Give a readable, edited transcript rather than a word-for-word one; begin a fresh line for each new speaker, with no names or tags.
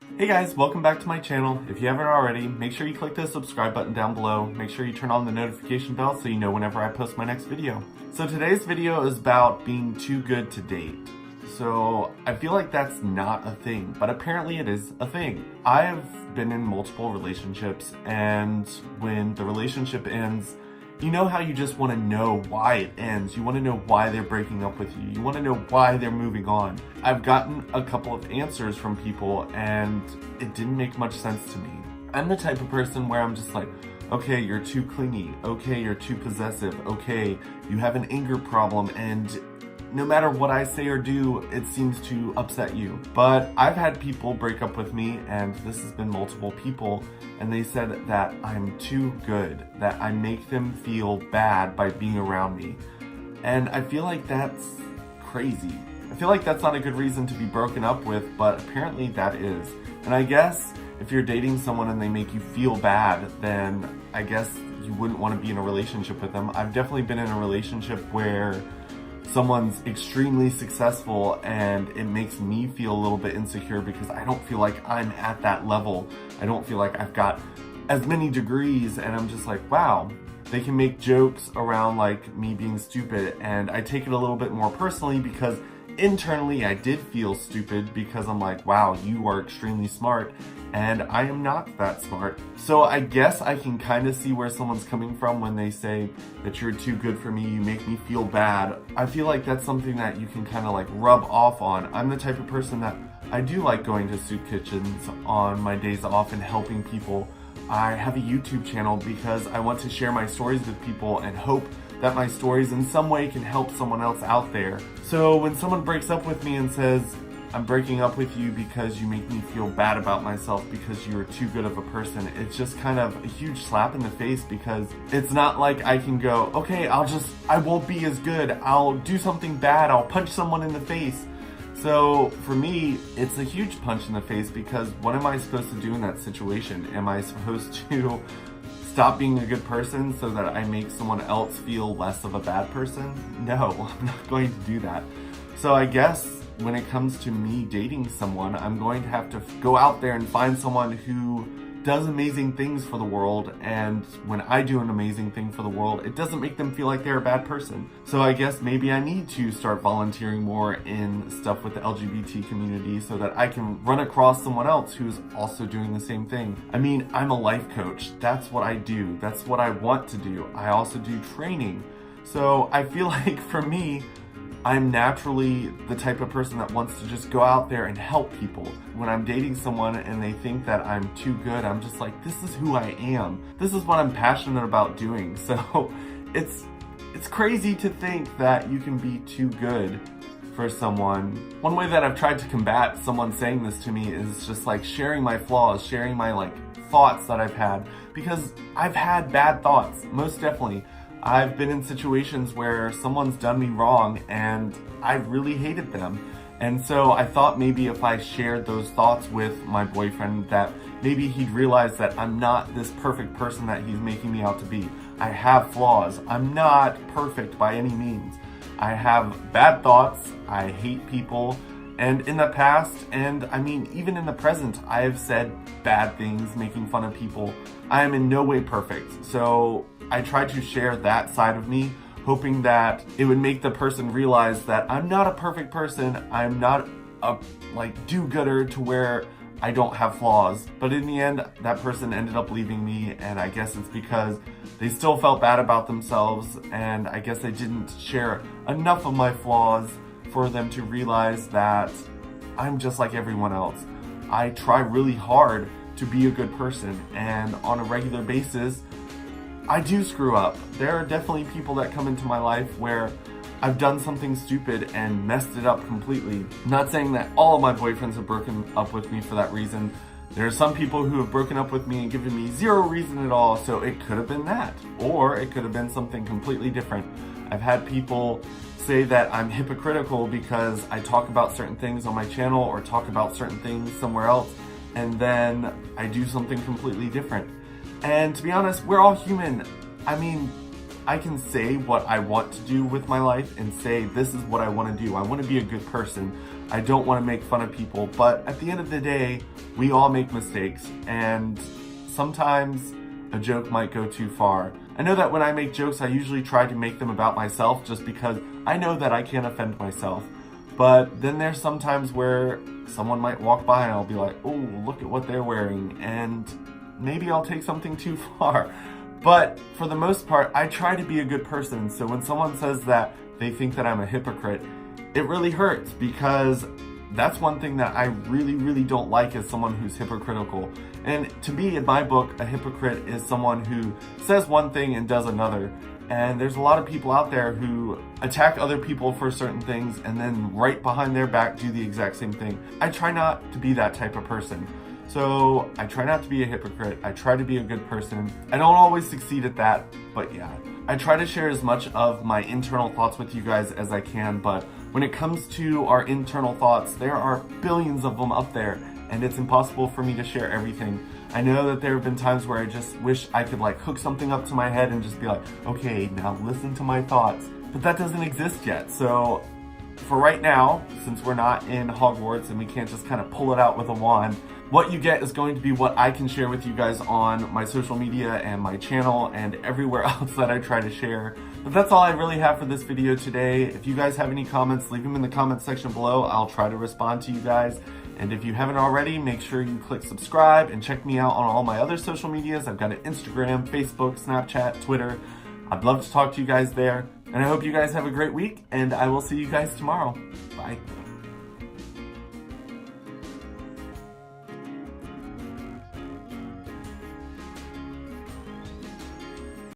Hey guys, welcome back to my channel. If you haven't already, make sure you click the subscribe button down below. Make sure you turn on the notification bell so you know whenever I post my next video. So today's video is about being too good to date. So I feel like that's not a thing, but apparently it is a thing. I have been in multiple relationships, and when the relationship ends, you know how you just want to know why it ends. You want to know why they're breaking up with you. You want to know why they're moving on. I've gotten a couple of answers from people and it didn't make much sense to me. I'm the type of person where I'm just like, okay, you're too clingy. Okay, you're too possessive. Okay, you have an anger problem, and no matter what I say or do, it seems to upset you. But I've had people break up with me, and this has been multiple people, and they said that I'm too good, that I make them feel bad by being around me. And I feel like that's crazy. I feel like that's not a good reason to be broken up with, but apparently that is. And I guess if you're dating someone and they make you feel bad, then I guess you wouldn't want to be in a relationship with them. I've definitely been in a relationship where someone's extremely successful and it makes me feel a little bit insecure because I don't feel like I'm at that level. I don't feel like I've got as many degrees, and I'm just like, wow, they can make jokes around like me being stupid, and I take it a little bit more personally because internally I did feel stupid because I'm like, wow, you are extremely smart and I am not that smart. So I guess I can kind of see where someone's coming from when they say that you're too good for me, you make me feel bad. I feel like that's something that you can kind of like rub off on. I'm the type of person that I do like going to soup kitchens on my days off and helping people. I have a YouTube channel because I want to share my stories with people and hope that my stories in some way can help someone else out there. So when someone breaks up with me and says, I'm breaking up with you because you make me feel bad about myself because you're too good of a person, it's just kind of a huge slap in the face, because it's not like I can go, okay, I won't be as good, I'll do something bad, I'll punch someone in the face. So for me, it's a huge punch in the face, because what am I supposed to do in that situation? Am I supposed to stop being a good person so that I make someone else feel less of a bad person? No, I'm not going to do that. So I guess when it comes to me dating someone, I'm going to have to go out there and find someone who does amazing things for the world, and when I do an amazing thing for the world, it doesn't make them feel like they're a bad person. So I guess maybe I need to start volunteering more in stuff with the LGBT community so that I can run across someone else who's also doing the same thing. I mean, I'm a life coach. That's what I do. That's what I want to do. I also do training. So I feel like for me, I'm naturally the type of person that wants to just go out there and help people. When I'm dating someone and they think that I'm too good, I'm just like, this is who I am. This is what I'm passionate about doing. So it's crazy to think that you can be too good for someone. One way that I've tried to combat someone saying this to me is just like sharing my flaws, sharing my like thoughts that I've had, because I've had bad thoughts, most definitely. I've been in situations where someone's done me wrong and I really hated them. And so I thought maybe if I shared those thoughts with my boyfriend, that maybe he'd realize that I'm not this perfect person that he's making me out to be. I have flaws. I'm not perfect by any means. I have bad thoughts. I hate people. And in the past, and I mean, even in the present, I have said bad things, making fun of people. I am in no way perfect. So I try to share that side of me, hoping that it would make the person realize that I'm not a perfect person. I'm not a like do-gooder to where I don't have flaws. But in the end, that person ended up leaving me, and I guess it's because they still felt bad about themselves, and I guess I didn't share enough of my flaws for them to realize that I'm just like everyone else. I try really hard to be a good person, and on a regular basis, I do screw up. There are definitely people that come into my life where I've done something stupid and messed it up completely. I'm not saying that all of my boyfriends have broken up with me for that reason. There are some people who have broken up with me and given me zero reason at all, so it could have been that, or it could have been something completely different. I've had people say that I'm hypocritical because I talk about certain things on my channel or talk about certain things somewhere else, and then I do something completely different. And to be honest, we're all human. I mean, I can say what I want to do with my life and say this is what I want to do. I want to be a good person. I don't want to make fun of people, but at the end of the day, we all make mistakes, and sometimes a joke might go too far. I know that when I make jokes, I usually try to make them about myself just because I know that I can't offend myself. But then there's some times where someone might walk by and I'll be like, oh, look at what they're wearing, and maybe I'll take something too far. But for the most part, I try to be a good person. So when someone says that they think that I'm a hypocrite, it really hurts, because that's one thing that I really, really don't like, is someone who's hypocritical. And to me, in my book, a hypocrite is someone who says one thing and does another. And there's a lot of people out there who attack other people for certain things and then right behind their back do the exact same thing. I try not to be that type of person. So I try not to be a hypocrite. I try to be a good person. I don't always succeed at that, but yeah. I try to share as much of my internal thoughts with you guys as I can, but when it comes to our internal thoughts, there are billions of them up there, and it's impossible for me to share everything. I know that there have been times where I just wish I could like hook something up to my head and just be like, okay, now listen to my thoughts. But that doesn't exist yet. So for right now, since we're not in Hogwarts and we can't just kind of pull it out with a wand, what you get is going to be what I can share with you guys on my social media and my channel and everywhere else that I try to share. But that's all I really have for this video today. If you guys have any comments, leave them in the comment section below. I'll try to respond to you guys. And if you haven't already, make sure you click subscribe and check me out on all my other social medias. I've got an Instagram, Facebook, Snapchat, Twitter. I'd love to talk to you guys there. And I hope you guys have a great week, and I will see you guys tomorrow. Bye.